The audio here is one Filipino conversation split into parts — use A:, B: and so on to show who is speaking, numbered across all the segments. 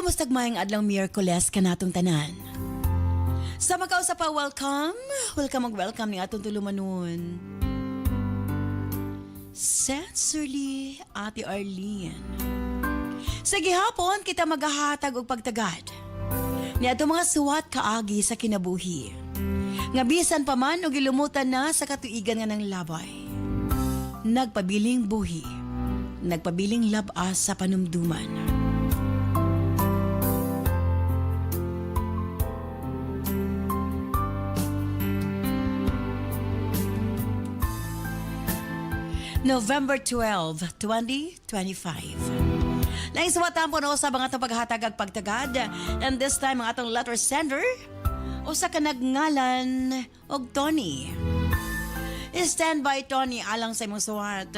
A: Kamusta mayang adlang Miyerkules kanatong tanan? Sa magkausap pa, welcome mag-welcome ni atong tulumanon. Sincerely, Ate Arlene. Sa gihapon, kita maghahatag og pagtagad ni atong mga suwat kaagi sa kinabuhi. Nga bisan pa man o gilumutan na sa katuigan nga ng labay. Nagpabiling buhi, nagpabiling labas sa panumduman. November 12, 2025. Naisawatan po no sa mga itong paghatag ag pagtagad. And this time, ang atong letter sender, o sa kanagngalan, og Tony. Stand by Tony alang sa imong suwat.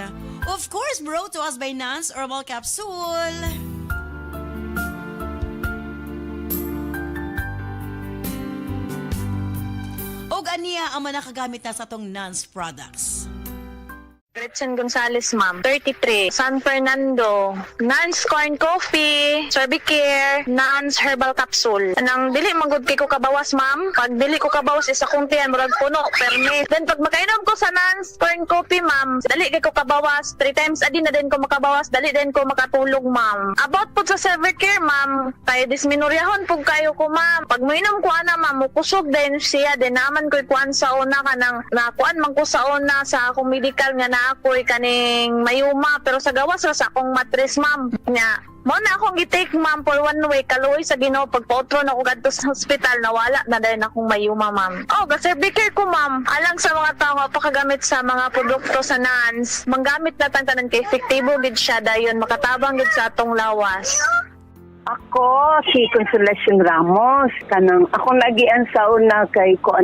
A: Of course, brought to us by Nance Herbal Capsule. Og aniya ang manakagamit na sa atong Nance products.
B: Gretchen Gonzalez, ma'am. 33. San Fernando. Nance Corn Coffee. Sorbicare. Nance Herbal Capsule. Anang dili magud kay ko kabawas, ma'am. Pag dili ko kabawas isa kong tiyan, murag puno. Perme. Then pag makainom ko sa Nance Corn Coffee, ma'am, dali kay ko kabawas. 3 times a day na din ko makabawas. Dali din ko makatulog, ma'am. About po sa Sorbicare, ma'am, kay disminuryahon po kayo ko, ma'am. Pag moinom ko ana, ma'am, mukusog din siya. Din naman ko'y kuan sa una ka nang nakuan man ko sa una sa akong medical nga na ako'y kaning mayuma pero sa gawas sa akong matres, ma'am. Nya mo na akong gitake, ma'am, for 1 week. Kaluoy sa Ginoo, pagpautro na ako gadto sa hospital, nawala na dahil akong mayuma, ma'am. Oh, Sorbicare ko, ma'am. Alang sa mga tao nga pakagamit sa mga produkto sa Nance, manggamit na tantanan kay efektibo gid siya dayon makatabang gid sa atong lawas.
C: Ako, si Consolacion Ramos. Kanang ako nagian sa una kay ko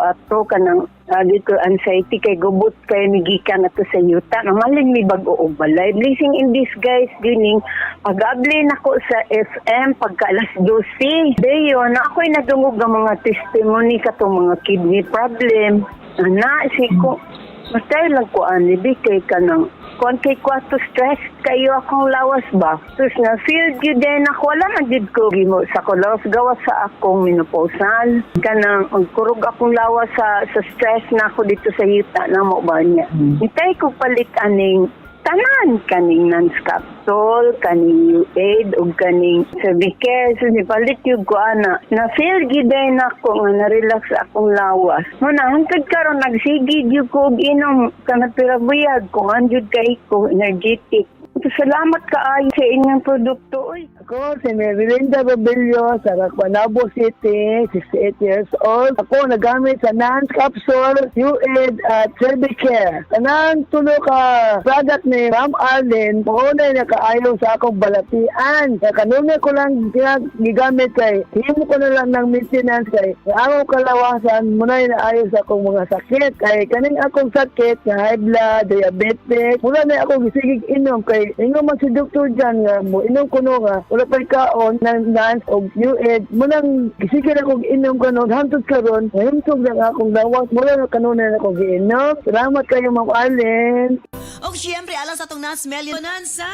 C: ato kanang dito anxiety kay gubot kay migikan ato sa yuta. Namaling mi bag-o og balay. Blessing in disguise gining pag-abli nako sa FM pagka alas 12. Dayon ako'y nadungog ng mga testimony katong mga kidney problem. Ana si ko Matay lang ko ani kay kanang kung kay kwato stress kayo akong lawas ba. Tapos na feel yun din ako wala na jud ko gimo sa kulawas gawas sa akong menopausal. Kanang kurog akong lawas sa stress na ako dito sa yuta na mo ba niya. Itay ko palit aning tanan kaning Nance Capsule, kaning U-Aid, o kaning Sorbicare. So, nipalit yung ko, ana. Na-feel giday na ako nga na-relax akong lawas. Muna, hantad karon nagsigid yung ko, inom ka na pirabuyag, kung anjud kay ko, energetic. Salamat kaayo sa inyong produkto. Oy.
D: Ako si Merilinda Robillo sa Caguanabo City, 68 years old. Ako nagamit sa Nance Capsule, U-Aid at Sorbicare. Kanang tulo ka product ni Ma'am Arlene, maunay na kaayo sa akong balatian. Kanuna ko lang gigamit kay, himo ko na lang ng maintenance kay, ang akong kalawasan, munay na ayo sa akong mga sakit. Kay kaning akong sakit, na high blood, diabetes, mula na akong gisigig inom kay, ingo man si doktor dyan nga mo, inom ko no nga, wala pa kaon ng Nance o U-Aid, munang gisigil akong inom ka nun, hantod ka ron, mahimtog lang akong lawas, mula na kanuna na akong giinom. Salamat kayo, Ma'am Arlene.
A: O siyempre, alang sa itong Nance Million Bonanza.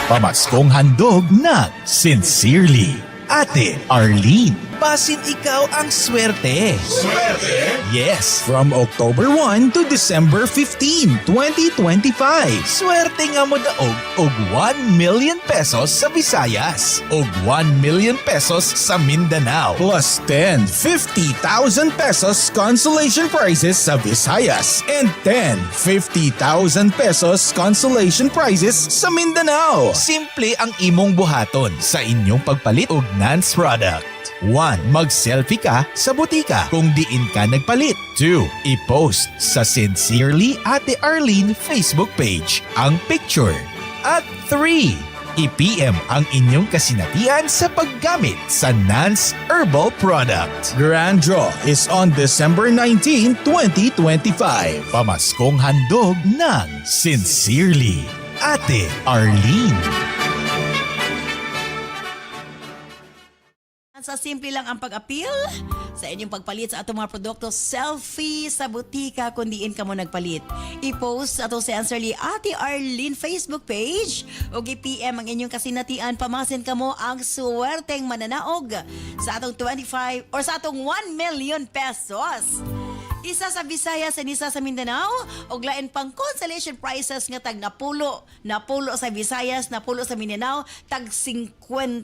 E: Pamaskong handog ng Sincerely, Ate Arlene. Basin ikaw ang swerte. Swerte? Yes, from October 1 to December 15, 2025. Swerte nga mo daog og 1 million pesos sa Visayas, og 1 million pesos sa Mindanao, plus 10, 50,000 pesos consolation prizes sa Visayas, and 10, 50,000 pesos consolation prizes sa Mindanao. Simple ang imong buhaton sa inyong pagpalit og Nance product. 1. Mag-selfie ka sa butika kung diin ka nagpalit. 2. I-post sa Sincerely Ate Arlene Facebook page ang picture. At 3. I-PM ang inyong kasinatian sa paggamit sa Nance Herbal Product. Grand Draw is on December 19, 2025. Pamaskong handog ng Sincerely Ate Arlene.
A: Sa simple lang ang pag-appeal sa inyong pagpalit sa atong mga produkto, selfie sa butika kung diin ka mo nagpalit. I-post sa atong Sensorly Ate Arlene Facebook page o i-PM ang inyong kasinatian. Pamasin ka mo ang suwerteng mananaog sa atong 25 or sa atong 1 million pesos. Isa sa Visayas and isa sa Mindanao, og lain pang consolation prizes nga tag napulo sa Visayas, napulo sa Mindanao, tag 50,000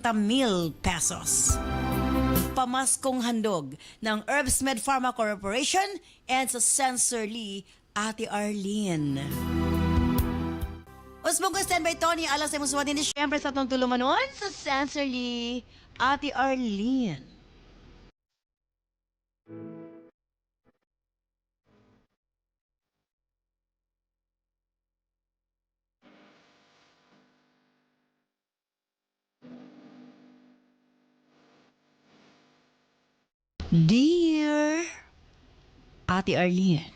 A: pesos. Pamaskong handog ng Herbsmed Pharma Corporation and sa Sensorly Ate Arlene. Usbong ko standby Tony, alas ay musuwatin ni siyempre sa itong tulumanon sa Sensorly Ate Arlene. Dear Ate Arlene,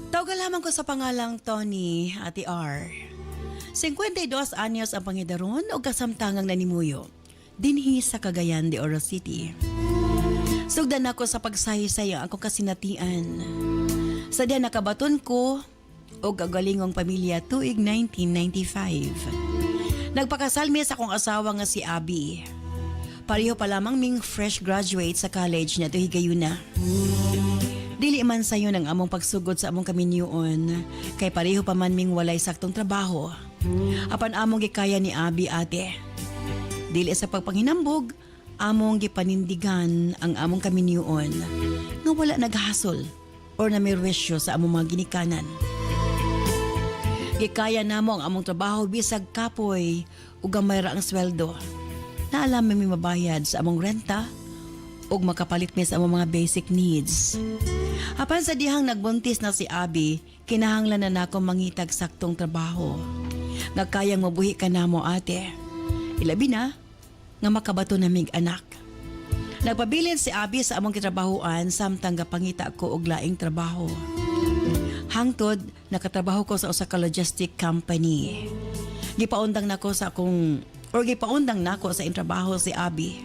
A: tawagan lamang ko sa pangalang Tony, Ate R. 52 anyos ang pangidaron o kasamtangang nanimuyo dinhi sa Cagayan de Oro City. Sugdan ako sa pagsaysayo akong kasinatian. Sa diyan nakabaton ko o gagalingong pamilya tuig 1995. Nagpakasalmi sa akong asawa nga si Abby. Pareho pa lamang ming fresh graduate sa college na higayuna. Dili man sayo ng among pagsugod sa among kaminyoon, kay pareho pa man ming walay saktong trabaho. Apan among gikaya ni Abby ate. Dili sa pagpanghinambog, among gipanindigan ang among kaminyoon nga wala naghasol or na may resyo sa among mga ginikanan. Gikaya namo ang among trabaho bisag kapoy ug gamay ra ang sweldo. Na alam mi mabayad sa among renta ug makapalit mi sa among mga basic needs. Apan sa dihang nagbuntis na si Abby, kinahanglan na nako mangitag saktong trabaho. Nga kayang mabuhi ka namo ate. Ilabi na nga makabato na mig anak. Nagpabilin si Abby sa among kitrabahoan samtang gapangita ko og laing trabaho. Hangtod nakatrabaho ko sa usa ka logistic company. Gipaundang nako sa trabaho si Abby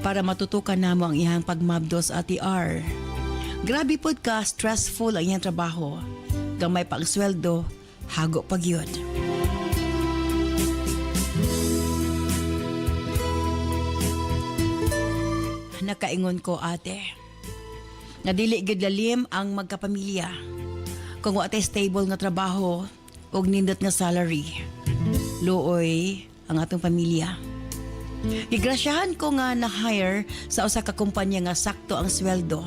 A: para matutukan namo ang iyang pagmabdos at R. Grabe pod ka stressful ang iyang trabaho. Gamay pa ang sweldo, hago pag yun. Nakaingon ko ate. Nadili gid lalim ang magkapamilya. Kung wa tay stable nga trabaho ug nindot nga salary. Luoy ang atong pamilya. Gigrasyahan ko nga na-hire sa usa ka kumpanya nga sakto ang sweldo.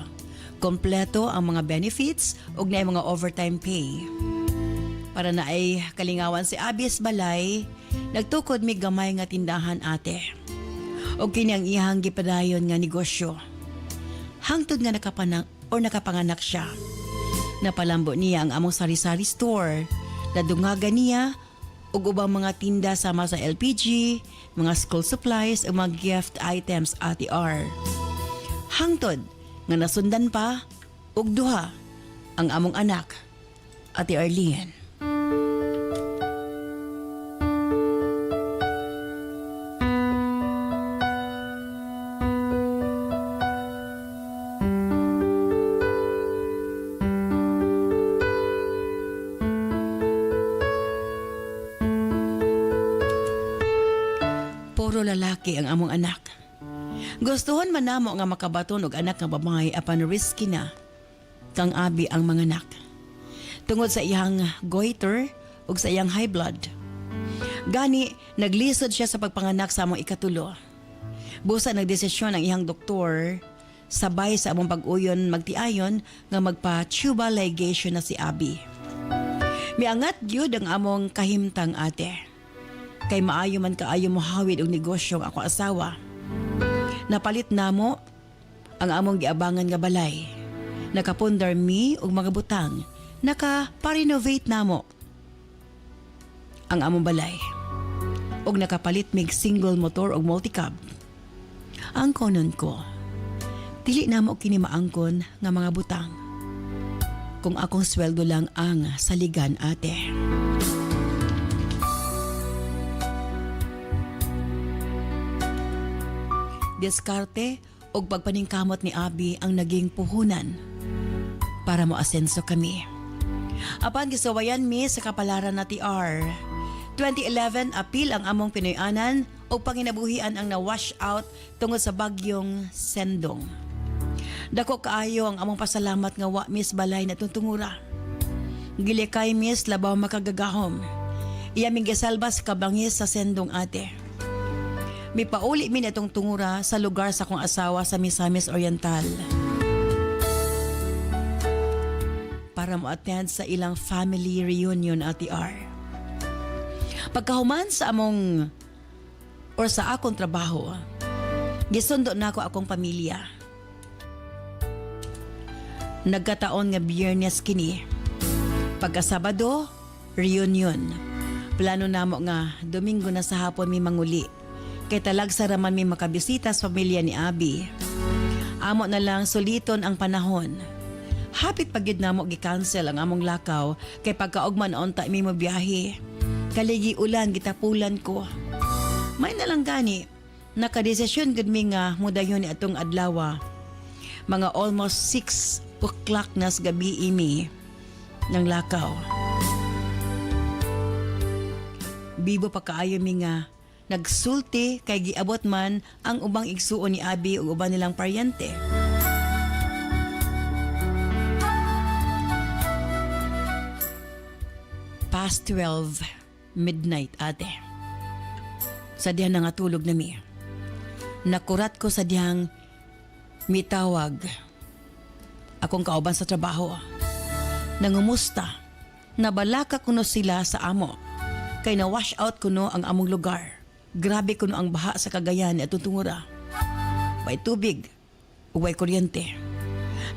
A: Kompleto ang mga benefits ug naay mga overtime pay. Para na ay kalingawan si Abis Balay, nagtukod mi gamay nga tindahan ate. Og kini ang iyang gipadayon nga negosyo. Hangtod nga nakapanganak siya. Napalambo niya ang among sari-sari store. Nadungagan niya ug ubang mga tinda sama sa LPG, mga school supplies ug mga gift items ate R. Hangtod nga nasundan pa ug duha ang among anak, Ate Arlene. Puro lalaki ang among anak. Gustuhon man namo nga makabaton og anak nga babae apan risky na kang Abby ang mga anak. Tungod sa iyang goiter ug sa iyang high blood. Gani naglisod siya sa pagpanganak sa among ikatulo. Busa nagdesisyon ang iyang doktor sabay sa among pag-uyon magtiayon nga magpa-tuba ligation na si Abi. Miangat gyud ang among kahimtang ate. Kay maayo man kaayo mohawid og negosyo ang ako asawa. Napalit namo ang among giabangan nga balay. Nakapundar mi og mga butang. Naka-renovate namo ang among balay. Og nakapalit mig single motor og multicab. Ang konon ko, dili namo kini maangkon nga mga butang. Kung akong sweldo lang ang saligan ate. Diskarte og pagpaningkamot ni Abi ang naging puhunan para moasenso kami. Apan gisawayan mi sa kapalaran na TR. 2011 apil ang among Pinoyanan o panginabuhian ang na-wash out tungod sa bagyong Sendong. Dako kaayo ang among pasalamat nga wa mis balay na tungtungura. Gilikay mis labaw makagagahom. Iya ming gisalba sa kabangis sa Sendong ate. Mipauli min itong tungura sa lugar sa kong asawa sa Misamis Oriental. Para mo-attend sa ilang family reunion at TR. Pagkahuman sa among or sa akong trabaho, gisundo na ako akong pamilya. Nagkataon nga Biyernes kini. Pagka Sabado, reunion. Plano namo nga Domingo na sa hapon mi manguli. Kay talag sa raman mi makabisita sa pamilya ni Abi. Amo na lang suliton ang panahon. Hapit pagid namo gi-cancel ang among lakaw kay pagkaugman onta mi mabiyahe. Kaligi ulan gitapulan ko. May nalang gani, nakadesisyon gud mi nga mudayon ni atong adlaw. Mga almost 6 o'clock nas gabi imi ng lakaw. Bibo pa kaayo mi nga nagsulti kay giabot man ang ubang igsuon ni Abi ug uban nilang paryente. Past 12 midnight ate. Sa diyan nga tulog na mi. Nakurat ko sa diyang mitawag akong kauban sa trabaho. Nangumusta, nabalaka kuno sila sa amo. Kay na-wash out kuno ang among lugar. Grabe kuno ang baha sa Cagayan at Tungura. May tubig, ug may kuryente.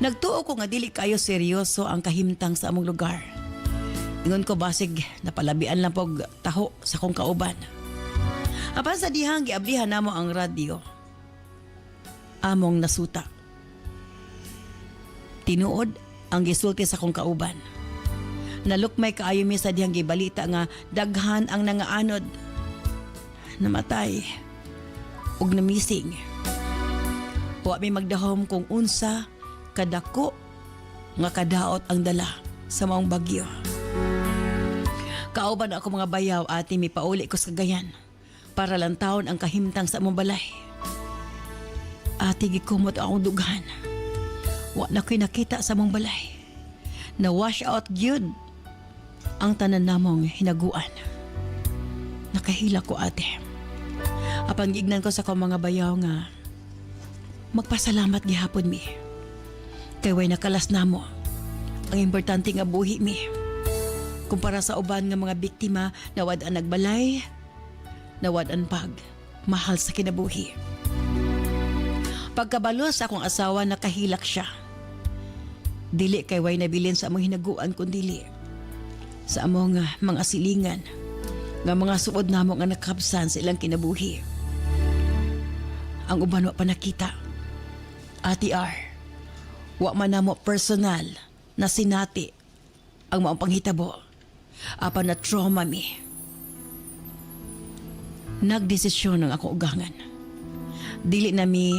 A: Nagtuo ko nga dili kayo seryoso ang kahimtang sa among lugar. Ingon ko basig napalabian lang pog taho sa kong kauban. Apan sa dihang giablihan namo ang radyo. Among nasuta. Tinuod ang gisulti sa kong kauban. Nalukmay kaayo mi sa dihang gibalita nga daghan ang nangaanod. Namatay ug namising. Wa mi magdahom kung unsa kadako nga kadaot ang dala sa maong bagyo. Kauban ako mga bayaw ati mi pauli ko sa Cagayan para lantawon ang kahimtang sa among balay. Ati gikumot akong dughan. Wa na ko'y nakita sa among balay. Na wash out gyud ang tanan namong hinaguan. Nakahila ko ate. Apan gignan ko sa kong mga bayaw nga magpasalamat gihapon mi. Kay way nakalas namo ang importante nga buhi mi. Kumpara sa uban nga mga biktima na wad-an nagbalay, na wad-an pag mahal sa kinabuhi. Pagkabalo sa akong asawa nakahilak siya. Dili kay way nabilin sa among hinaguan kundi sa among mga silingan nga mga suod namo nga nakabsan sa ilang kinabuhi. Ang uban wa pa nakita. Ati R, wa man namo personal na sinati ang maong panghitabo. Apan na trauma mi. Nagdesisyon ng akong ugangan. Dili na mi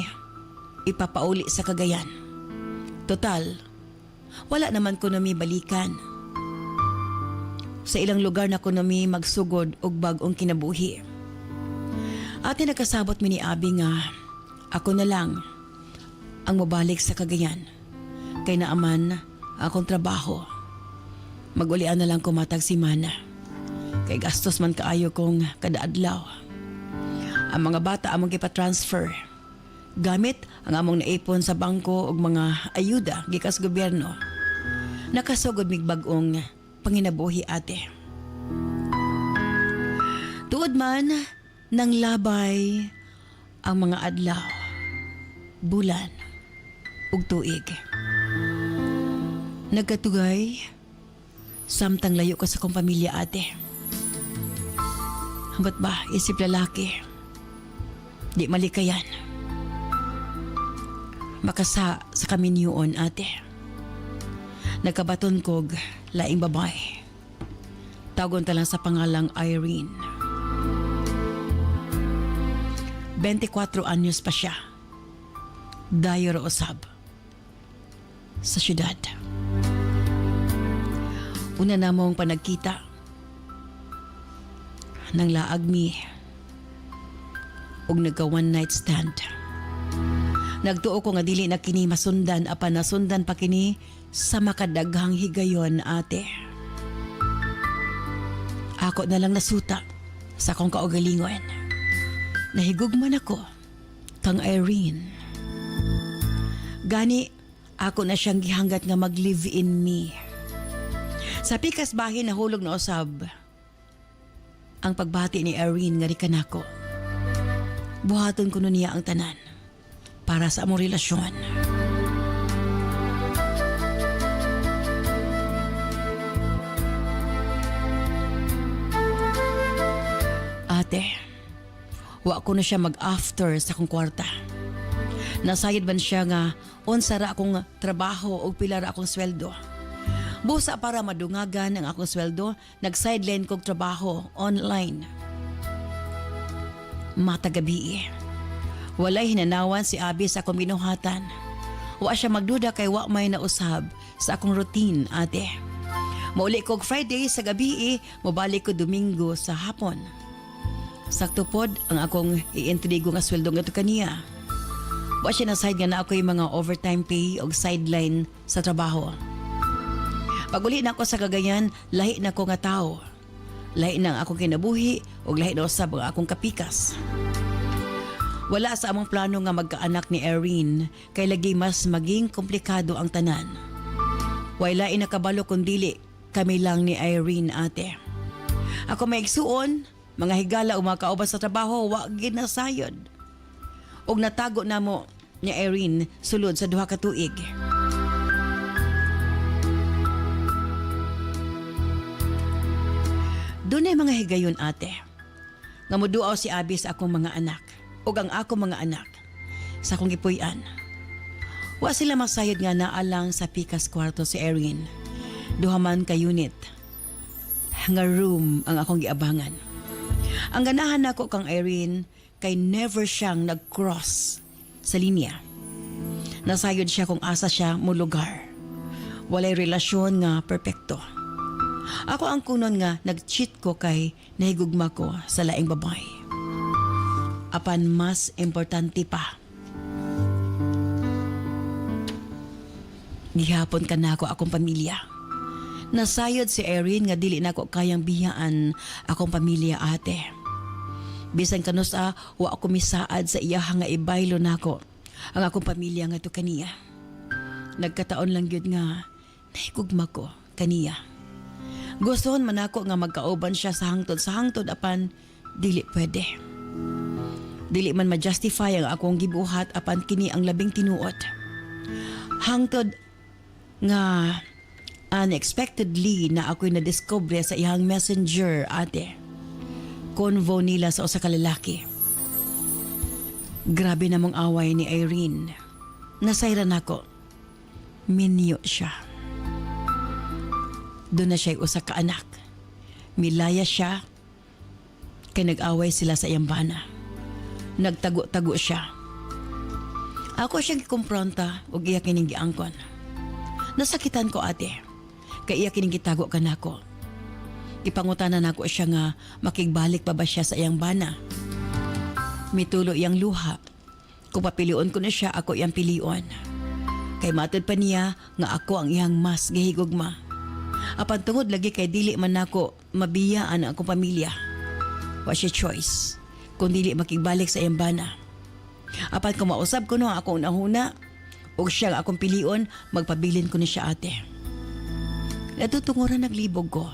A: ipapauli sa Cagayan. Total, wala naman ko na mi balikan. Sa ilang lugar na ko na mi magsugod og bag-ong kinabuhi. Ate nakasabot mi ni Abi nga ako na lang ang mabalik sa Cagayan. Kay naaman akong trabaho. Magulian na lang kumatag si Mana. Kay gastos man kaayo kong kada adlaw. Ang mga bata among gipa-transfer Gamit ang among naipon sa bangko og mga ayuda gikas gobyerno. Nakasugod mig bag-ong panginabuhi ate. Tuod man nang labay ang mga adlaw, bulan ug tuig. Nagkatugay samtang layo ka sa kong pamilya ate. Ba't ba isip lalaki? Di malikayan. Makasa sa kaminyoon ate. Nagkabaton kog laing babae. Tagon ta lang sa pangalang Irene. 24 anyos pa siya. Dayo ra usab sa syudad. Una na mong panagkita nang laag mi ug nagka one night stand. Nagtuo ko nga dili na kini masundan apan nasundan pa kini sa makadaghang higayon ate. Ako na lang nasuta sa akong kaugalingon. Nahigugman ako kang Irene. Gani ako na siyang gihanggat nga mag-live in me. Sa pikas bahin nahulog na usab ang pagbati ni Irene nga rikan ako. Buhaton ko niya ang tanan para sa among relasyon. Ate, wa ko na siya mag-after sa akong kwarta. Nasayad man siya nga unsa ra akong trabaho o pila ra akong sweldo. Busa para madungagan ang akong sweldo, nag-sideline kog trabaho online. Mata gabi. Walay hinanawan si Abi sa akong binuhatan. Wa siya magduda kay wa may nausab sa akong routine ate. Mauli kog Friday sa gabi, mobalik ko Domingo sa hapon. Sakto pod ang akong iintrigo nga sweldo nga to kaniya. Wa siya na-side nga na ako yung mga overtime pay o sideline sa trabaho. Pag uli na ako sa kagayan, lahi na ko nga tao. Lahi na ang akong kinabuhi o lahi na usab ang akong kapikas. Wala sa among plano nga magkaanak ni Irene kay lagi mas maging komplikado ang tanan. Wala inakabalo kung dili kami lang ni Irene ate. Ako maigsuon, mga higala o mga kauban sa trabaho, wa ginasayod. Og natago na mo ni Irene sulod sa duha ka tuig. Doon ay mga higayon ate. Nga moduaw si Abi sa akong mga anak o ang akong mga anak sa akong gipuy-an. Wa sila masayod nga naalang sa pikas kwarto si Erin. Duha man ka unit. Nga room ang akong giabangan. Ang ganahan nako kang Erin kay never siyang nag-cross sa linya. Nasayod siya kung asa siya mo lugar. Walay relasyon nga perpekto. Ako ang kunon nga nag-cheat ko kay nahigugma ko sa laing babae. Apan mas importante pa. Gihapon ka na ako akong pamilya. Nasayod si Erin nga dili na ako kayang biyaan akong pamilya ate. Bisan kanusa wa ako misaad sa iya nga ibaylo nako ang akong pamilya nga to kaniya. Nagkataon lang gyud nga nahigugma ko kaniya. Gustohon man ako nga magkauban siya sa hangtod apan dili pwede. Dili man ma-justify ang akong gibuhat apan kini ang labing tinuot. Hangtod nga unexpectedly na ako'y nadiscover sa iyang messenger ate. Convo nila sa usa ka lalaki. Grabe namong away ni Irene. Nasayran ako. Minyo siya. Doon na siya'y usa ka anak. Milaya siya. Kaya nag-away sila sa iyang bana. Nagtago-tago siya. Ako siyang kumpronta o iya kining giangkon. Nasakitan ko ate. Kaya iya kining gitago ka nako. Ipangutanan nako siya nga makigbalik pa ba siya sa iyang bana. Mitulo iyang luha. Kung papilion ko na siya, ako iyang pilion. Kay matod pa niya nga ako ang iyang mas gihigugma. Apan tungod lagi kay dili man nako mabiyaan ang akong pamilya. Wa siya choice kung dili makigbalik sa iyang bana. Apan kung mausab ko no akong nahuna, o siya nga akong pilion, magpabilin ko ni siya ate. Natutunguran naglibog ko.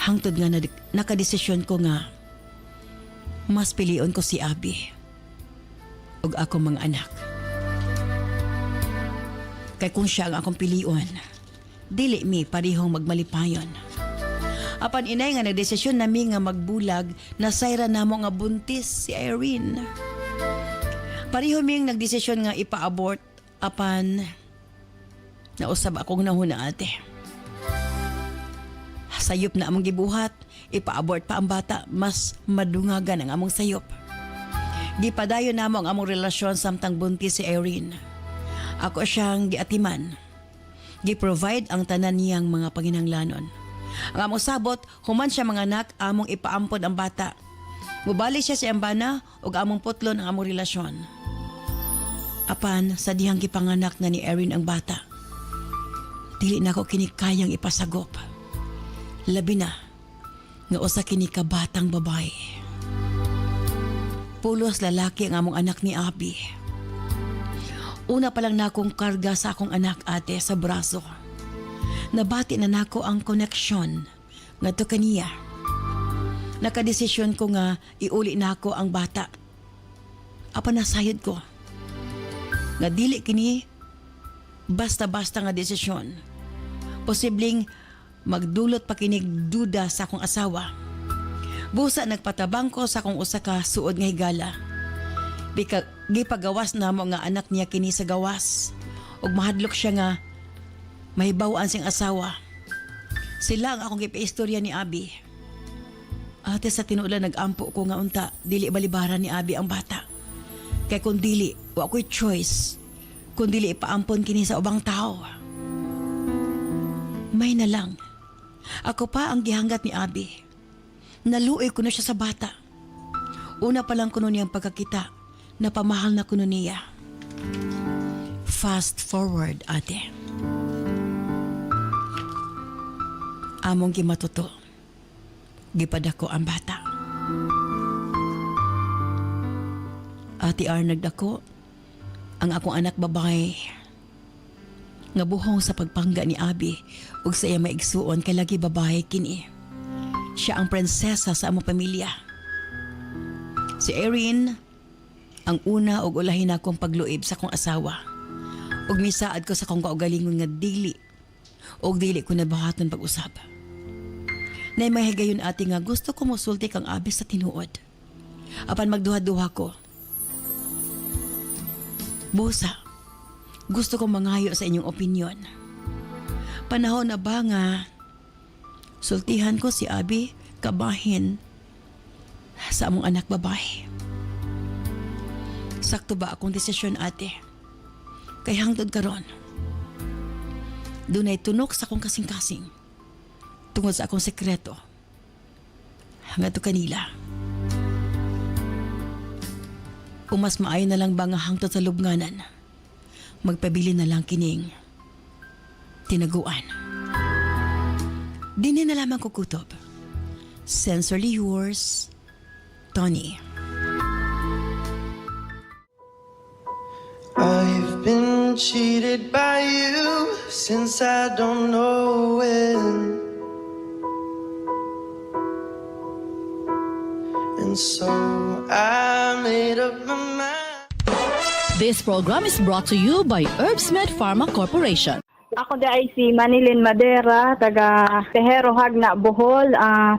A: Hangtod nga nakadesisyon ko nga, mas pilion ko si Abi ug akong mga anak. Kay kung siya ang akong pilion, dili mi parihong magmalipayon. Apan inay nga nagdesisyon nami nga magbulag na sayra namo nga buntis si Irene. Pareho ming nagdesisyon nga ipa-abort apan nausab akong nahuna ate. Sayop na among gibuhat, ipa-abort pa ang bata, mas madungagan ang among sayop. Gipadayon namo ang among relasyon samtang buntis si Irene. Ako siyang giatiman. Gi-provide ang tanan niyang mga panginahanglanon. Ang among sabot, human siya mga anak, among ipaampod ang bata. Mubali siya sa ambana ug among putlon ang among relasyon. Apan sa dihang gipanganak na ni Erin ang bata, dili na ko kinikayang ipasagop. Labi na nga usa kini ka batang babae. Pulos lalaki ang among anak ni Abi. Una pa lang na akong karga sa akong anak ate sa braso. Nabati na nako ang koneksyon nga to kaniya. Nakadesisyon ko nga iuli nako ang bata. Apan nasayod ko nga dili kini basta-basta nga desisyon. Posibleng magdulot pa kinig duda sa akong asawa. Busa nagpatabang ko sa akong usa ka suod nga higala. Gipagawas na mo nga anak niya kini sa gawas. Ug mahadlok siya nga mahibawaan siyang asawa. Sila ang akong gipaistorya ni Abi. Ate sa tinulan nag-ampo ko nga unta, dili balibaran ni Abi ang bata. Kay kung dili, wa ko'y choice. Kung dili ipaampon kini sa ubang tao. May na lang. Ako pa ang gihanggat ni Abi. Naluoy ko na siya sa bata. Una pa lang kuno niyang pagkakita, napamahal na kuno niya. Fast forward, ate. Among gimatuto. Gipadako ang bata. Ati R nagdako ang akong anak babae nga buhong sa pagpangga ni Abi ug sa iya maigsuon kay lagi babae kini. Siya ang prinsesa sa among pamilya. Si Erin ang una ug ulahin akong pagluib sa akong asawa. Ug misaad ko sa akong kaugalingon nga dili ko nabahaton pag-usab. Nay mahigayon ati nga gusto ko mosulti kang Abi sa tinuod. Apan magduha-duha ko. Busa, gusto ko mangayo sa inyong opinyon. Panahon na ba nga sultihan ko si Abi kabahin sa among anak babae? Sakto ba akong desisyon ate? Kay hangtod karon, dunay tunok sa akong kasing-kasing tungod sa akong sekreto hangad to kanila. Kung mas maayo na lang ba nga hangtod sa lubnganan, magpabili na lang kining tinaguan. Dini na lamang kukutob. Sincerely yours, Tony.
F: I've been cheated by you since I don't know when. And so I made up my mind.
G: This program is brought to you by Herbsmed Pharma Corporation.
C: Ako di ay si Manilin Madera, taga Tejero Hagna, Bohol.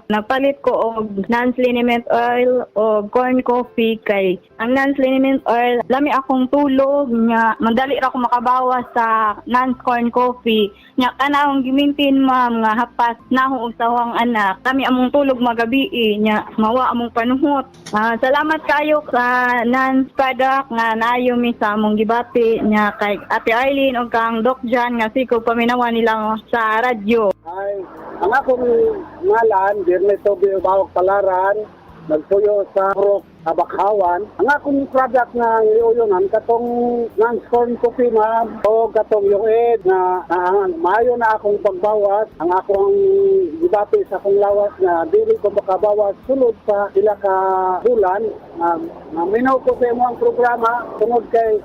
C: Nagpalit ko og non-liniment oil o corn coffee kay ang non-liniment oil, lami akong tulog nga madali ra ko makabawas sa non-corn coffee. Nya kana akong gimintin ma'am nga hapas na akong usawang anak. Kami among tulog magabi nya mawa among panuhot. Salamat kayo sa non-product nga naayo mi sa among gibati nya kay Ate Arlene og kang Doc Jan nga ko paminawa nila sa radyo.
D: Ay, ang akong ngalan, Dirne Tobio Bawag Palaran, nagpuyo sa Rock Abakhawan. Ang akong product nga iuyonan katong non-scorn coffee ma'am o katong yung na maayo na akong pagbawas. Ang akong gibati sa akong lawas na dili ko makabawas sulod sa sila ka bulan. Minaw ko sa imo ang programa tungod kay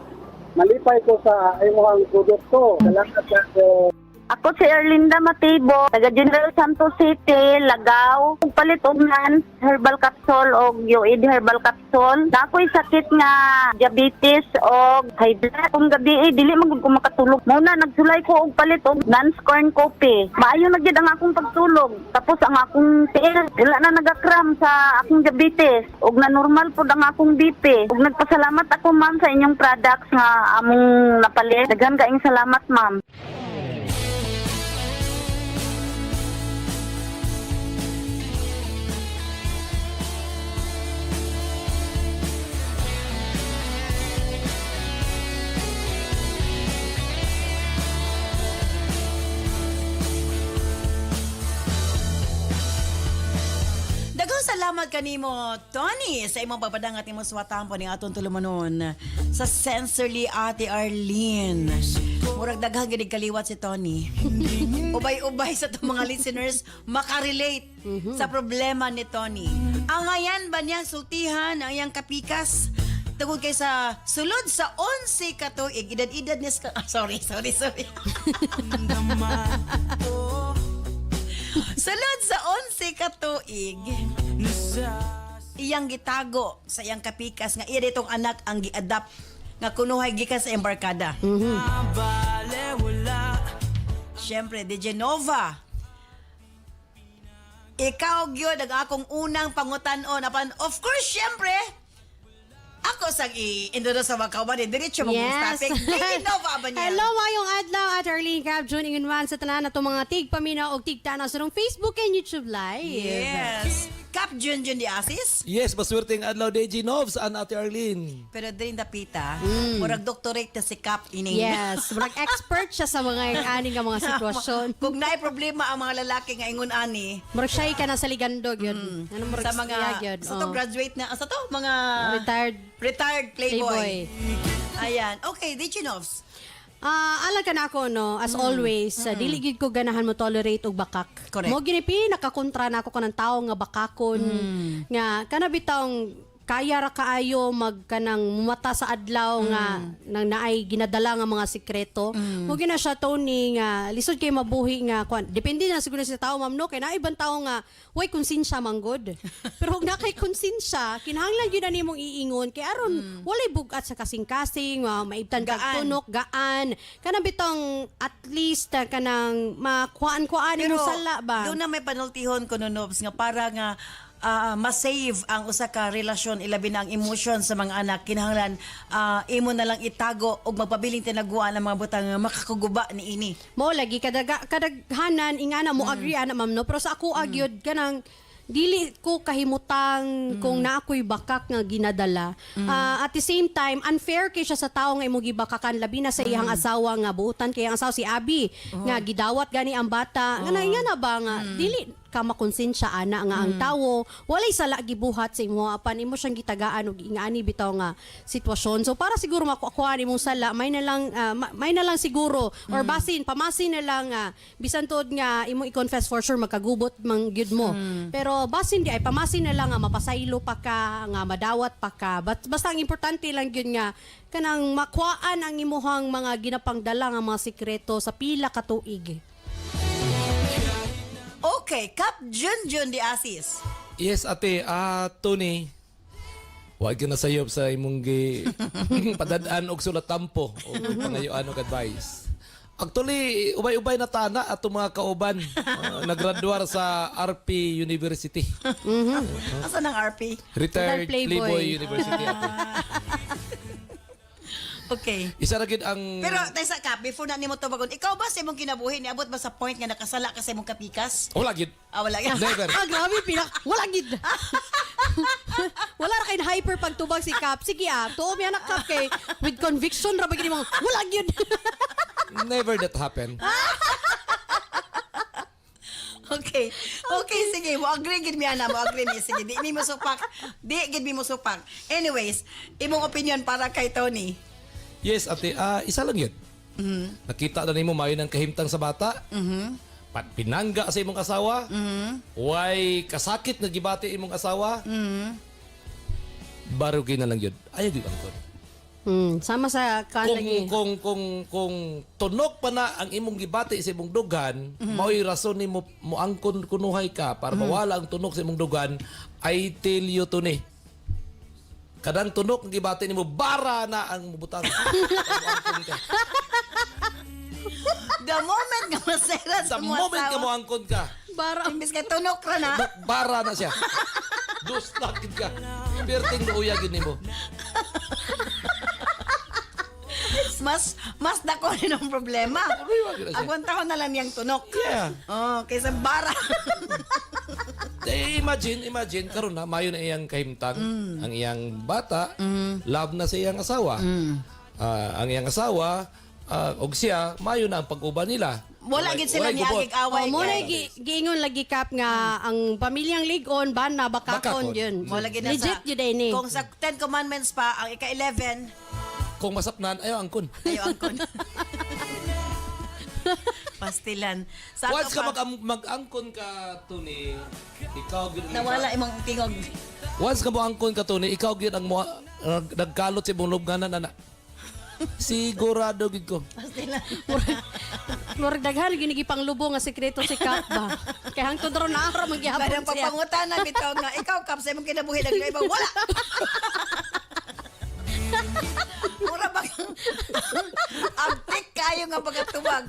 D: malipay ko sa imo ang produkto. Salamat ko.
B: Ako si Erlinda Matibo, taga General Santos City, Lagaw. Kung palit og nan herbal capsule o UID herbal capsule. Na ako'y sakit nga diabetes o high blood. Kung gabi dili man gud ko makatulog. Muna nagsulay ko og palit og non-scorn coffee. Maayo na gyud ang akong pagtulog. Tapos ang akong tiil, wala na nagakram sa akong diabetes. Og na normal pod ang akong BP. Og nagpasalamat ako ma'am sa inyong products nga among napalit. Daghan kaayong salamat ma'am.
A: Daghang salamat kanimo Tony sa imong pagpadangat nimo suwatan po ni aton tulumanon sa Sensorly Ate Arlene. Murag daghang gid kaliwat si Tony. Ubay-ubay sa itong mga listeners makarelate sa problema ni Tony. Ang ayan ba niya sultihan ang iyang kapikas? Tungod kay sa sulod sa 11 ka tuig, edad-edad niya sorry. Sulod sa 11 ka tuig, iyang gitago sa iyang kapikas nga iya ditong anak ang gi-adapt nga kunuhay gikan sa embarkada. Siyempre, De Genova, ikaw gyud ang akong unang pangutan-on apan of course siyempre ako sa i-introduce sa mga kauban, diretso mo
H: Yes.
A: topic. De Genova ba niya?
H: Hello, mayong adlaw at Arlene Cap June ingon sa tanan nato mga tigpaminaw og tigtanaw sa rong Facebook and YouTube Live.
A: Yes. Cap Jun di Asis.
I: Yes, maswerteng adlaw DJ Novs an Ate Arlene.
A: Pero din dapita, murag doctorate na si Cap ini.
H: Yes, murag expert siya sa mga ani nga mga sitwasyon.
A: Kung naay problema ang mga lalaki nga ingon ani,
H: Murag siya ka na sa ligandog yun. Ano murag
A: sa mga
H: yun?
A: sa to graduate na sa to mga
H: Retired
A: playboy. Ayan. Okay, Dichinovs.
H: Alam ka na ako, no, as always, dili gid ko ganahan mo tolerate og bakak.
A: Correct.
H: Mo ginipi, nakakontra na ako kanang tao nga bakakon, nga kanabitang kaya ra kaayo magkanang mumata sa adlaw nga nang naay ginadala nga mga sikreto. Mo gina siya Tony nga lisod kay mabuhi nga kwan. Depende na siguro sa tao ma'am no kay naay ibang tao nga way konsensya manggod. Pero kung nakay konsensya, kinahanglan gyud na nimong iingon kay aron walay bugat sa kasing-kasing, maibtan kag tunok, gaan. Kanang bitong at least kanang makuan-kuan mo sala ba.
A: Doon na may panultihon ko no Nobs nga para nga ma-save ang usa ka relasyon ilabi na ang emotion sa mga anak kinahanglan imo na lang itago og magpabiling tinaguan ang mga butang nga makakuguba ni ini.
H: Mo lagi kadaghanan ingana mo agree ana ma'am no pero sa ako agyod kanang dili ko kahimutang kung na ako'y bakak nga ginadala. At the same time, unfair kay siya sa tao nga imo gibakakan labi na sa iyang asawa nga buutan kay ang asawa si Abby nga gidawat gani ang bata. Nga na ba nga dili ka makonsensya ana nga ang tawo walay sala gibuhat sa imo apan imo siyang gitagaan og ingani bitaw nga sitwasyon. So para siguro makukuha imong sala may na lang siguro or basin pamasin na lang bisan tod nga imo i-confess for sure magkagubot mang gyud mo. Pero basin di ay pamasin na lang nga mapasaylo pa ka nga madawat pa ka. Basta ang importante lang gyud nga kanang makuhaan ang imuhang mga ginapangdala nga mga sikreto sa pila ka tuig.
A: Okay, Cap Jun di Asis.
I: Yes, Ate, Tony. Huwag ka na sayop sa imong padadaan og sulat tampo o pangayoan og advice. Actually, ubay-ubay na tana ato mga kauban naggraduar sa RP University.
A: Asa nang RP?
I: Retired
H: Playboy.
I: Playboy University. Ate.
A: Okay.
I: Isa ra gid ang
A: Pero tayo sa Cap, before na nimo tubagon, ikaw ba sa imong kinabuhi niabot ba sa point nga nakasala ka sa imong kapikas?
I: wala gid.
A: Wala ka.
I: Never.
H: Grabe wala gid. Wala ra kay hyper pagtubag si Cap. Sige tuo mi anak Cap kay with conviction ra ba gid mo. Wala gid.
I: Never that happened.
A: Okay. Okay, sige. Mo agree gid mi ana, mo agree mi. Sige, di mi mo supak. Di gid mi mo supak. Anyways, imong opinion para kay Tony.
I: Yes, ate. Isa lang yun. Nakita na nimo mayo ng kahimtang sa bata. Pinangga sa imong asawa. Way kasakit na gibati imong asawa. Barugay na lang yun. Ayaw yun ang
H: Sama sa kanlagi.
I: kung tunok pa na ang imong gibati sa imong dugan, mao'y rason ni mo angkon kunuhay ka para mawala ang tunok sa imong dugan, I tell you to ni. Kadang tunok ang gibati nimo bara na ang mubutang. Angkon ka.
A: The moment nga masera
I: Sa
A: sa mo
I: moment ka
A: asawa,
I: mo angkon ka,
H: Bara.
A: imbis ka tunok ra na.
I: bara na siya. Dos lakid ka. Perting luuyagin nimo.
A: Mas dako rin ang problema. Agwantaho na lang yung tunok.
I: Yeah.
A: Oh, kaysa bara.
I: Imagine karon na mayo na iyang kahimtang ang iyang bata, love na sa iyang asawa. Ang iyang asawa og siya mayo na ang pag-uban nila.
A: Wala gid sila
I: Walay gubot.
A: niagig away.
H: Mo na giingon lagi kap nga ang pamilyang ligon ban na
I: Bakakon.
H: bakakon yun.
A: Wala gid na
H: Legit
A: sa.
H: yun ni.
A: Kung sa 10 commandments pa, ang ika-11,
I: Kung masapnan ayo angkon.
A: ayaw angkon. Pastilan. Sa
I: Once
A: ato
I: ka
A: pa,
I: mag-angkon ka Tony, ikaw gyud
A: nawala imong tingog.
I: Once ka mo angkon ka Tony, ikaw gyud ang nagkalot sa imong lubnganan ana. Sigurado gid ko.
A: Pastilan.
H: Murag daghan gini panglubo nga sekreto si Kap ba. Kaya hangtod ron na ara magyapon
A: Kadang
H: siya.
A: papangutana bitaw nga ikaw kap sa imong kinabuhi naglaibang wala. Mura ba abtik kayo nga pagkatubag.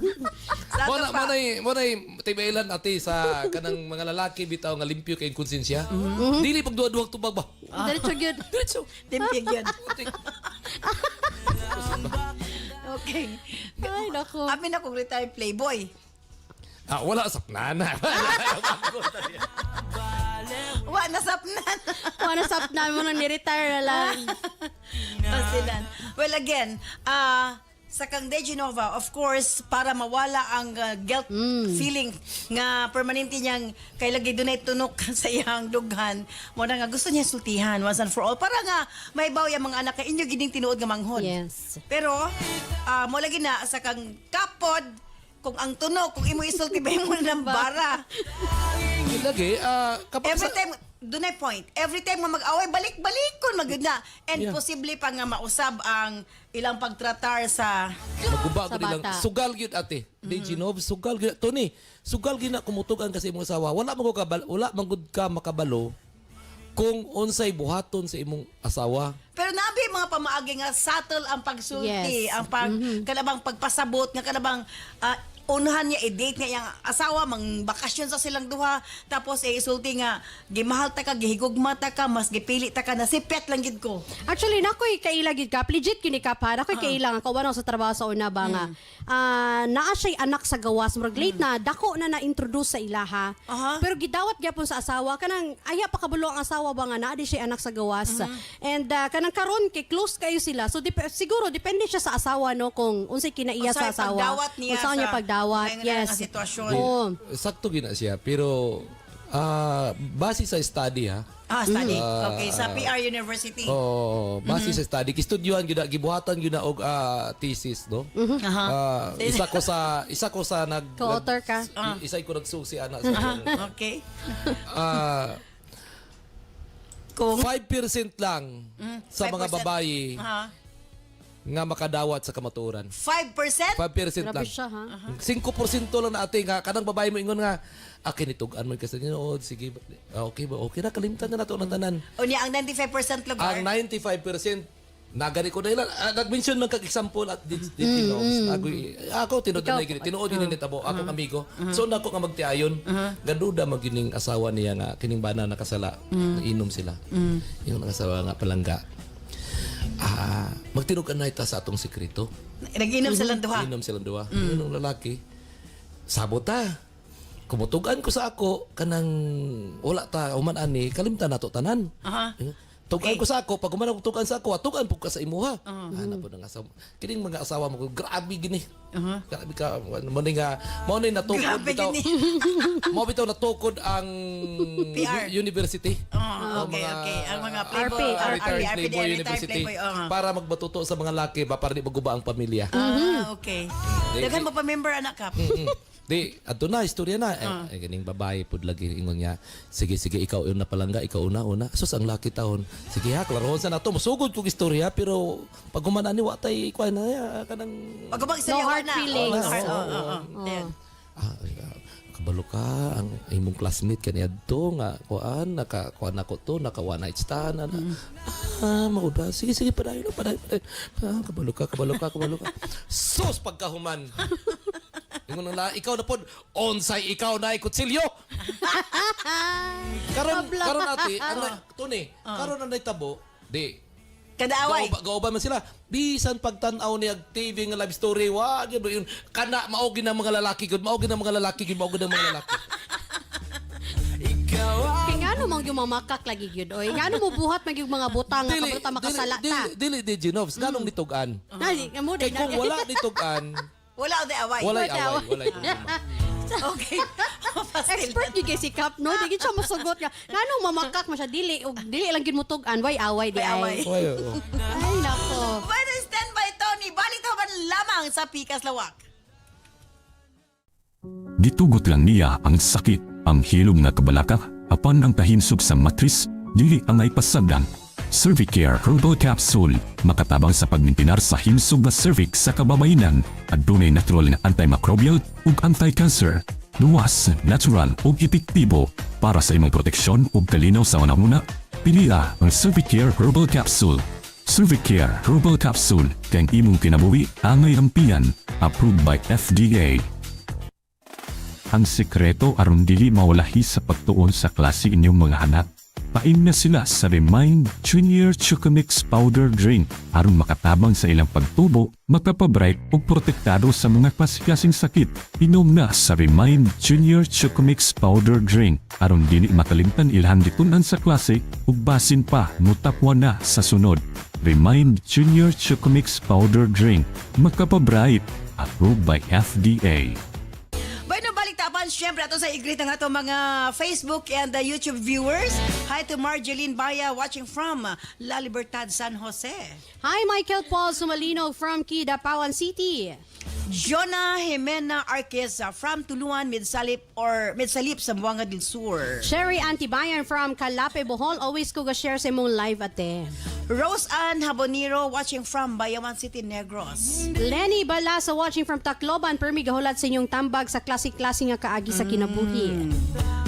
A: Sa ato pa.
I: Mo nay tibailan ati sa kanang mga lalaki bitaw nga limpyo kay konsensya. Dili pag duwa-duwag tubag ba.
H: Diretso gyud.
I: Diretso.
A: Timpig yun. Okay.
H: Ay nako.
A: Amin akong retired playboy.
I: Wala sapnana.
A: Wa nasapnan.
H: Wala sap na mo nang ni-retire na lang.
A: Pastilan. Well, again, sa kang De Genova, of course, para mawala ang guilt feeling nga permanente niyang kay lagi dunay tunok sa iyang dughan, mo na nga gusto niya sultihan once and for all para nga may baw yung mga anak kay inyo gining tinuod nga manghod.
H: Yes.
A: Pero mo lagi na sa kang kapod kung ang tunok kung imo isulti ba mo ng bara.
I: Lagi kapag
A: Every time dunay point. Every time nga mag-away, balik-balikon magud na. And
I: Yeah.
A: posible pa nga mausab ang ilang pagtratar sa
I: maguba
H: Sa
I: ko nilang
H: bata.
I: sugal gyud ate. Di Genov sugal gyud Tony. Sugal gyud na kumutugan kasi imong asawa. Wala man gud ka makabalo kung unsay buhaton sa imong asawa.
A: pero nabi mga pamaagi nga subtle ang pagsulti,
H: Yes.
A: ang kanabang pagpasabot nga kanabang unahan niya i-date nga iyang asawa mang bakasyon sa silang duha tapos isulti nga gimahal ta ka gihigugma ta ka mas gipili ta ka nasipet lang gid ko.
H: Actually, nakoy kaila gid Kap. Legit kini Kap ha. Nakoy kaila nga kawan sa trabaho sa una ba nga. Naa siya'y anak sa gawas. Murag late na, dako na-introduce sa ilaha.
A: Aha.
H: Pero gidawat gyapon sa asawa. Kanang, aya pa kabulo ang asawa ba nga, naa di siya anak sa gawas. And kanang karon kay close kayo sila. So, siguro, depende siya sa asawa, no? Kung unsay kinaiya
A: Unsay
H: sa asawa.
A: pagdawat niya
H: Unsa niya
A: sa
H: pagdawat.
A: ngayon
H: Yes.
A: nga sitwasyon.
H: Oo.
I: Sakto gina siya pero base sa study ha.
A: Study. Okay, sa PR University.
I: Base sa study kistudyohan gyud gibuhatan gyud na og thesis no. Isa ko sa
H: Co-author ka.
I: Isa ko nagsusi ana sa
A: Okay.
I: kung 5% lang sa mga
A: 5%.
I: babaye nga makadawat sa kamatuoran.
A: 5%?
I: 5%
H: Grabe
I: lang.
H: siya, ha?
I: 5% lang na ate nga kanang babae mo ingon nga kinitugan mo kasi nood sige okay na kalimtan na nato ng tanan.
A: O niya, ang 95% lugar.
I: Ang 95% nagani ko na ilan nag-mention man kag example at dito ako tinuod na gini tinuod yun ni tabo ako amigo so nako nga magtiayon gaduda magining asawa niya nga kining bana nakasala inom sila yung asawa nga palangga magtinugan na ita sa atong sekreto.
A: Nag-inom silang duha.
I: Inom silang duha. Yung lalaki, sabot ta. Kumutugan ko sa ako, kanang wala ta, human ani, kalimtan na to tanan. Tugan
A: Okay.
I: ko sa ako, pag kumana ko tugan sa ako, tugan po ka sa imuha. Ano po ng asawa. Kining mga asawa mo, grabe gini. Grabe ka, mo ni natukod
A: Grabe
I: bitaw.
A: gini.
I: Mo bitaw natukod ang
A: PR.
I: university.
A: Okay, okay. Ang mga
H: RP,
A: playboy,
I: Retired
A: RP,
I: Playboy
A: retired
I: University
A: playboy.
I: para magbatuto sa mga laki ba para di maguba ang pamilya.
A: Okay.
I: Di-
A: Daghan
I: di-
A: mo pa member anak kap.
I: Di, ato na, istorya na. Ay, ganing babae po lagi ingon niya. Sige, ikaw una palangga, ikaw una. Sus, ang laki taon. Sige ha, klarohon sa nato. Masugod kong istorya, pero pag humanan ni watay, kuha na ya, kanang...
A: Pagkabag sa
H: No
A: iyo
H: hard
A: na.
H: feelings.
A: No hard, Ayan.
I: Kabalo ka, ang imong classmate kaniya to, nga, kuhaan, kuhaan ako to, naka one night stand, mauda, sige, padayon. Kabalo ka. Sus, pagkahuman. Ingon na, ikaw na po, onsay, ikaw na ikutsilyo. karon ati, karon na naitabo, di,
A: Kadaaway.
I: Gauban man sila. Bisan pagtanaw ni ag TV nga live story, wa gyud yun. Kana maogi ng mga lalaki gud, maogi ng mga lalaki.
H: Kaya nga naman yung mamakak lagi yun. Oy, nga mo buhat mag yung mga butang nga kabuta makasala ta.
I: Dili Genovs, ganong nitugan.
H: Nani, mo
I: Kay kung wala nitugan,
A: Wala o di away.
I: walay away, walay problema.
A: Okay.
H: Expert yun kay si Kap, no? Di gid siya masugot nga. Nga nung mamakak mo siya, dili lang gid mo tugan, way away di
A: Way away.
H: ay.
I: Way, oo.
H: Ay, nako.
A: Bueno, stand by Tony. Balik taban lamang sa Pikas Lawak.
J: Gitugot lang niya ang sakit, ang hilom nga kabalaka, apan ang kahinsog sa matris, dili ang ay pasagdan. Cervicare Herbal Capsule, makatabang sa pagmintinar sa himsog na cervix sa kababayenan, at dunay natural na antimicrobial ug anti-cancer. Luwas, natural ug epektibo para sa imong proteksyon ug kalinaw sa unahuna. Piliya ang Cervicare Herbal Capsule. Cervicare Herbal Capsule kang imong kinabuhi angay ampian, approved by FDA. Ang sekreto aron dili mawalahi sa pagtuon sa klase inyong mga anak. Pain na sila sa Remind Junior Chocomix Powder Drink aron makatabang sa ilang pagtubo, makapabright ug protektado sa mga klase-klaseng sakit. Inom na sa Remind Junior Chocomix Powder Drink aron dili makalimtan ilhan ditunan sa klase ug basin pa mutapwa na sa sunod. Remind Junior Chocomix Powder Drink, makapabright, approved by FDA.
A: Bueno, balik tapan. Siyempre, ato sa igreet ng ato mga Facebook and YouTube viewers. Hi to Marjeline Baya watching from La Libertad, San Jose.
H: Hi, Michael Paul Sumalino from Kidapawan City.
A: Jonah Jimena Arquez from Tuluan, Midsalip sa Buanga del Sur.
H: Sherry Antibayan from Calape, Bohol. Always ko ga-share sa imong live ate.
A: Rose Ann Haboniro watching from Bayawan City, Negros.
H: Lenny Balasa watching from Tacloban. Permi gahulat sa inyong tambag sa klase-klase nga kaagi sa kinabuhi.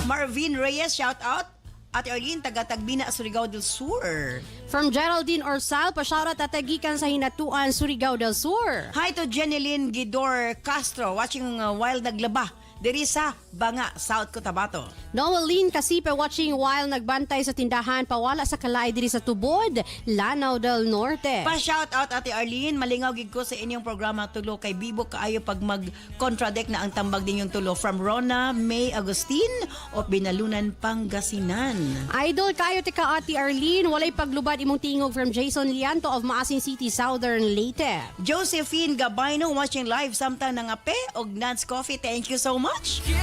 A: Marvin Reyes, shout out. Ate Arlene, taga-Tagbina, Surigao del Sur.
H: From Geraldine Orsal, pa-shoutout at tagikan sa Hinatuan, Surigao del Sur.
A: Hi to Jeneline Gidor Castro watching Wild Naglaba. Diri sa Banga, South Cotabato.
H: Noeline Casipe watching while nagbantay sa tindahan pawala sa kalay diri sa Tubod, Lanao del Norte.
A: Pa-shout out Ate Arlene, malingaw gid ko sa inyong programa tulo kay Bibo kaayo pag mag-contradict na ang tambag ninyong tulo from Rona May Agustin of Binalunan, Pangasinan.
H: Idol kayo tika Ate Arlene, walay paglubad imong tingog from Jason Lianto of Maasin City, Southern Leyte.
A: Josephine Gabayno watching live samtang nangape og Nance Coffee. Thank you so much.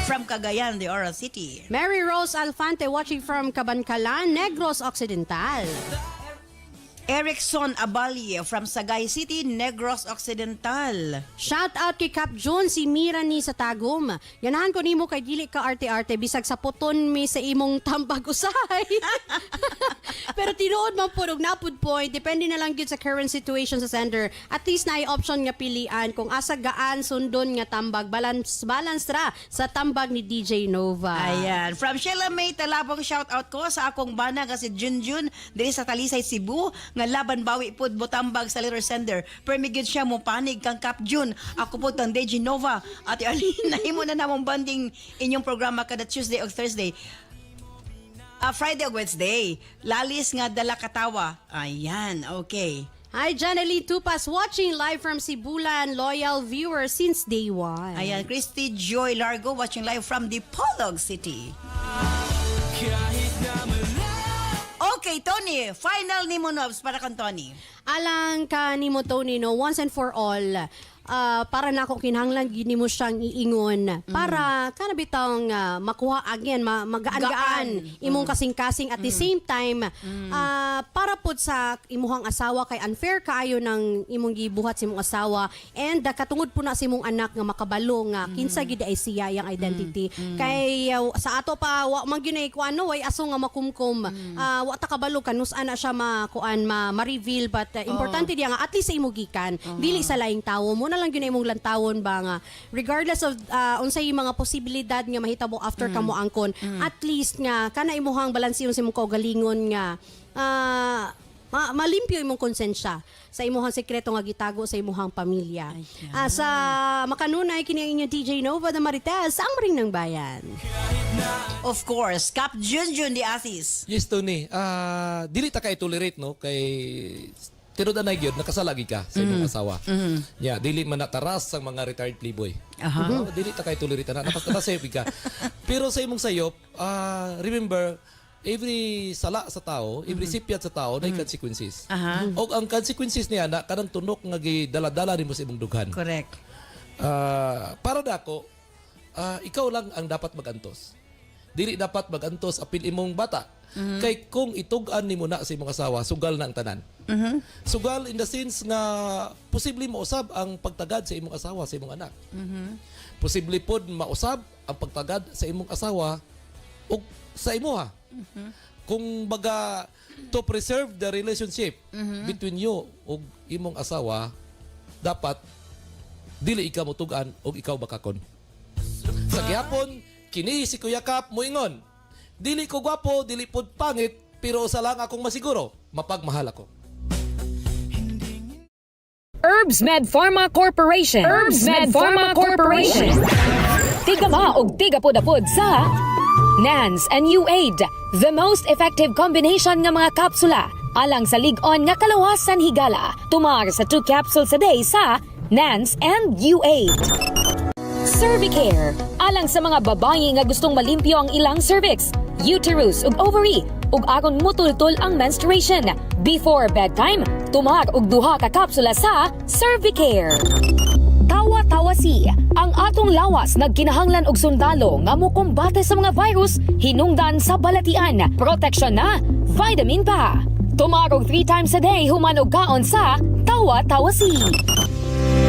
A: From Cagayan de Oro City.
H: Mary Rose Alfante watching from Cabancalan, Negros Occidental.
A: Erickson Abalie from Sagay City, Negros Occidental.
H: Shout out kay Cap June, si Mira ni sa Tagum. Ganahan ko nimo kay dili ka arte-arte bisag sa puton mi sa imong tambag usay. Pero tinuod man pud og napud point, depende na lang gyud sa current situation sa sender. At least na option nga pilian kung asa gaan sundon nga tambag, balance ra sa tambag ni DJ Nova.
A: Ayan. From Sheila May Talabong, shout out ko sa akong bana kasi Junjun diri sa Talisay, Cebu nga laban bawi pud botambag sa letter sender. Permigid siya mo panig kang Cap June. Ako po tang DJ Nova. Ate Arlene, nahimo na namong banding inyong programa kada Tuesday o Thursday. Friday o Wednesday. Lalis nga dala katawa. Ayan, okay.
H: Hi, Janeline Tupas watching live from Sibulan, loyal viewer since day one.
A: Ayan, Christy Joy Largo watching live from Dipolog City. Okay, Tony, final ni mo Nobs para kan Tony.
H: Alang ka ni mo Tony no, once and for all, para na ako kinahanglan gini mo siyang iingon para kana bitang makuha again magaan-gaan imong kasing-kasing at the same time para pud sa imuhang asawa kay unfair kaayo ng imong gibuhat sa imong asawa and katungod po na sa imong anak nga makabalo nga kinsa gid ay siya yang identity kay sa ato pa wa man gyud ko ano way aso nga makumkum wa ta kabalo kanus ana siya ma-reveal but importante diya nga at least sa imo gikan dili sa laing tawo mo na lang gyud imong lantawon ba nga regardless of unsay mga posibilidad nga mahitabo after kamo angkon at least nga kana imuhang balanseyon sa imong kaugalingon nga malimpyo imong konsensya sa imuhang sekreto nga gitago sa imuhang pamilya. Sa makanunay kini ang inyong DJ Nova de Marites, ang ring ng bayan.
A: Of course, Cap Junjun di Asis.
I: Yes, Tony. Dili ta kay tolerate no kay tinuod na gyud nakasalagi ka sa imong asawa. Yeah, dili man nataras ang mga retired playboy. Dili ta kay tolerate na nakasayop ka. Pero sa imong sayop, remember every sala sa tao, every sipyat sa tao may consequences. O ang consequences niya na kanang tunok nga gidala-dala nimo sa imong dughan.
A: Correct.
I: Para dako, ikaw lang ang dapat magantos. Dili dapat magantos apil imong bata. Kay kung itug-an nimo na sa imong asawa, sugal na ang tanan. Sugal in the sense nga posible mausab ang pagtagad sa imong asawa sa imong anak. Posible pod mausab ang pagtagad sa imong asawa ug sa imuha. Kung baga to preserve the relationship between you ug imong asawa, dapat dili ikaw motug-an ug ikaw bakakon. Sa gihapon, kini si Kuya Cap moingon, dili ko gwapo, dili pod pangit, pero usa lang akong masiguro, mapagmahal ako.
K: Herbs Med Pharma Corporation. Herbs Med Pharma Corporation. Tigama og tigapod-apod sa NANS and UAID, the most effective combination nga mga kapsula alang sa lig-on nga kalawasan higala. Tumar sa 2 capsules a day sa NANS and UAID. Cervicare, alang sa mga babayi nga gustong malimpyo ang ilang cervix, uterus ug ovary, ug aron mutultol ang menstruation. Before bedtime, tumar og 2 ka kapsula sa Cervicare. Tawa-tawasi, ang atong lawas nagkinahanglan og sundalo nga mokombate sa mga virus hinungdan sa balatian. Proteksyon na, vitamin pa. Tumar og 3 times a day human og kaon sa tawa-tawasi.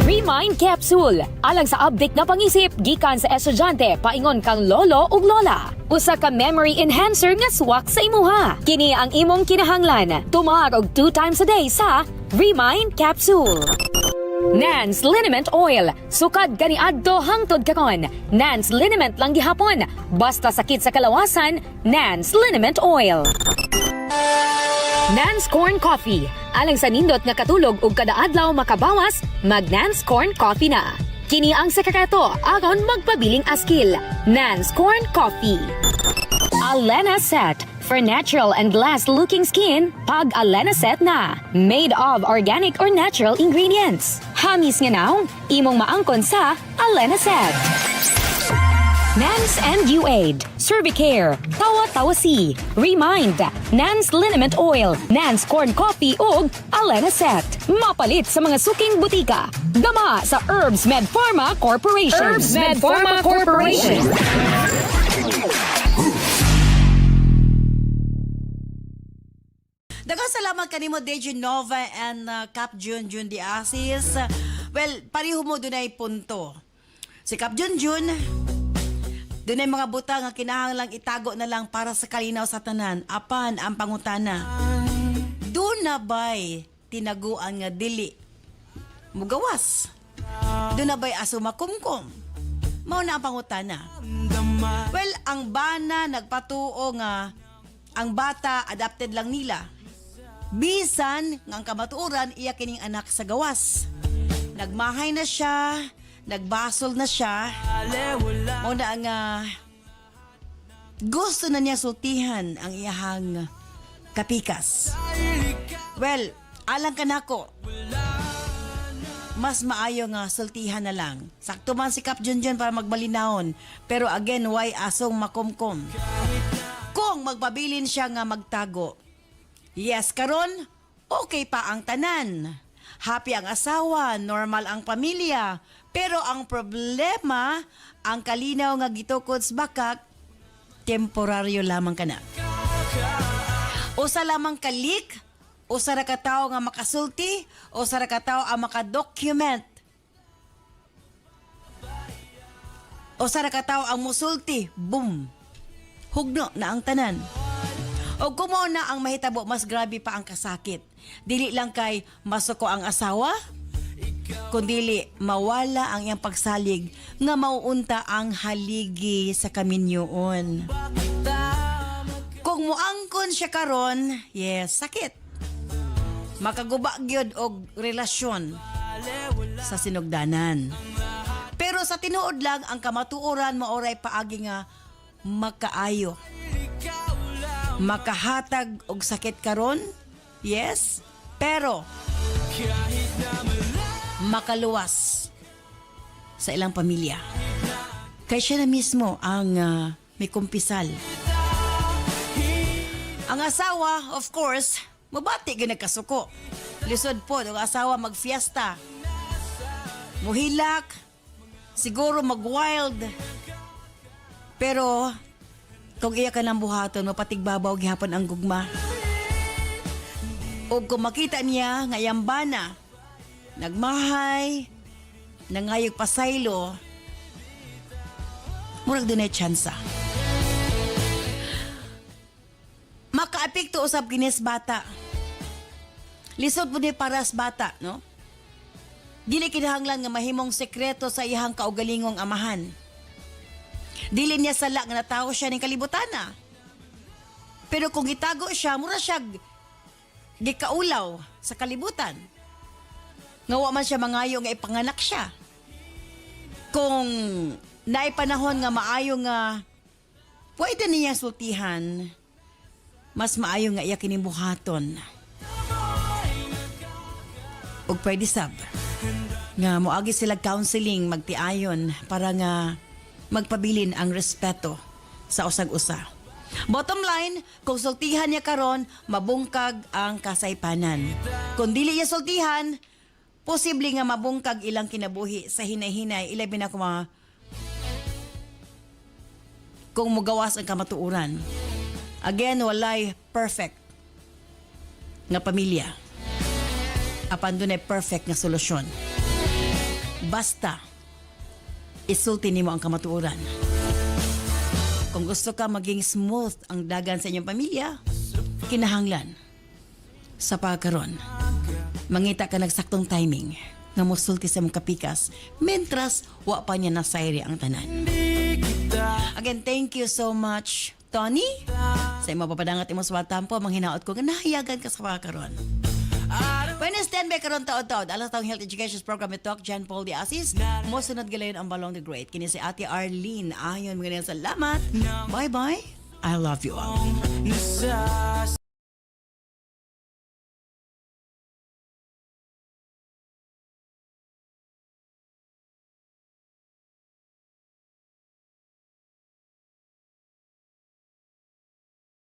K: Remind Capsule, alang sa update na pangisip gikan sa estudyante paingon kang lolo ug lola. Usa ka memory enhancer nga swak sa imuha. Kini ang imong kinahanglan. Tumar og 2 times a day sa Remind Capsule. NANS Liniment Oil. Sukad kaniadto hangtod karon. NANS Liniment lang gihapon. Basta sakit sa kalawasan, NANS Liniment Oil. NANS Corn Coffee. Alang sa nindot nga katulog ug kada adlaw makabawas, mag NANS Corn Coffee na. Kini ang sekreto aron magpabiling askil. NANS Corn Coffee. Alena Set. For natural and glass-looking skin, pag Alena Set na. Made of organic or natural ingredients. Hamis nga naong, imong maangkon sa Alena Set. NANS and UAID, Cervicare, Tawa-Tawasi, Remind, NANS Liniment Oil, NANS Corn Coffee ug Alena Set. Mapalit sa mga suking butika. Gama sa Herbs Med Pharma Corporation. Herbs Med Pharma Corporation.
A: Daghang salamat kanimo DJ Nova and Cap Junjun di Asis. Well, pareho mo dunay punto. Si Cap Junjun, dunay mga buta nga kinahanglang itago na lang para sa kalinaw sa tanan. Apan ang pangutana, doon na ba'y tinaguan nga dili mugawas? Doon na ba'y aso makumkum? Mao na ang pangutana. Well, ang bana nagpatuo nga ang bata adopted lang nila. Bisan ng kamatuoran iya kining anak sa gawas. Nagmahay na siya, nagbasol na siya. Mao na ang gusto na niya sultihan ang iyahang kapikas. Well, alang ka nako. Mas maayo nga sultihan na lang. Sakto man si Cap Junjun para magmalinahon. Pero again, why asong makumkum? Kung magpabilin siya nga magtago, Yes, karon okay pa ang tanan. Happy ang asawa, normal ang pamilya. Pero ang problema, ang kalinaw nga gitukod sa bakak, temporaryo lamang kana. Usa lamang kalik, usa ra ka tawo nga makasulti, usa ra ka tawo ang makadocument. Usa ra ka tawo ang musulti, boom. Hugno na ang tanan. O kumo na ang mahitabo, mas grabe pa ang kasakit. Dili lang kay masuko ang asawa, kundili mawala ang iyang pagsalig nga mauunta ang haligi sa kaminyoon. Kung muangkon siya karon, yes, sakit. Makaguba gyud og relasyon sa sinugdanan. Pero sa tinuod lang ang kamatuoran maoray paagi nga makaayo. Makahatag og sakit karon, yes, pero makaluwas sa ilang pamilya. Kaya siya na mismo ang may kumpisal. Ang asawa, of course, mabati ginagkasuko. Lisod po, ang asawa magfiesta. Muhilak, siguro mag-wild. Pero, kung iya ka ng buhaton, mapatigbabaw gihapon ang gugma. O kung makita niya, ngayambana, nagmahay, nangayog pasaylo, murag doon ay tsansa. Makaapekto usab kinis bata. Lisod po ni paras bata, no? Dili kinahanglan nga mahimong sekreto sa iyang kaugalingong amahan. Dili niya sala nga natawo siya ning kalibutana. Pero kung itago siya, mura siya gikaulaw sa kalibutan. Nga wa man siya mangayo nga ipanganak siya. Kung naipanahon nga maayo nga pwede niya sultihan, mas maayo nga iya kining buhaton. Ug pwede sab nga moagi sila counseling magtiayon para nga magpabilin ang respeto sa usag-usa. Bottom line, kung sultihan niya karon, mabungkag ang kasaypanan. Kung dili niya sultihan, posible nga mabungkag ilang kinabuhi sa hinay-hinay, ilabi na kung mugawas ang kamatuuran. Again, walay perfect nga pamilya. Apan dunay perfect nga solusyon. Basta isulti nimo ang kamatuoran. Kung gusto ka maging smooth ang dagan sa inyong pamilya, kinahanglan sa pagkaron. Mangita ka nagsaktong timing nga musulti sa mong kapikas mentras wa pa niya nasayri ang tanan. Again, thank you so much, Tony. Sa imo papadangat imo sa tampo, manghinaot ko nga nahayagan ka sa pagkaron. Pwede stand by karon taod-taod. Alas taong health education program with Doc John Paul de Asis. Mosunod galayon ang Balong the Great. Kini si Ate Arlene. Ayon, mga salamat. Bye-bye. I love you all.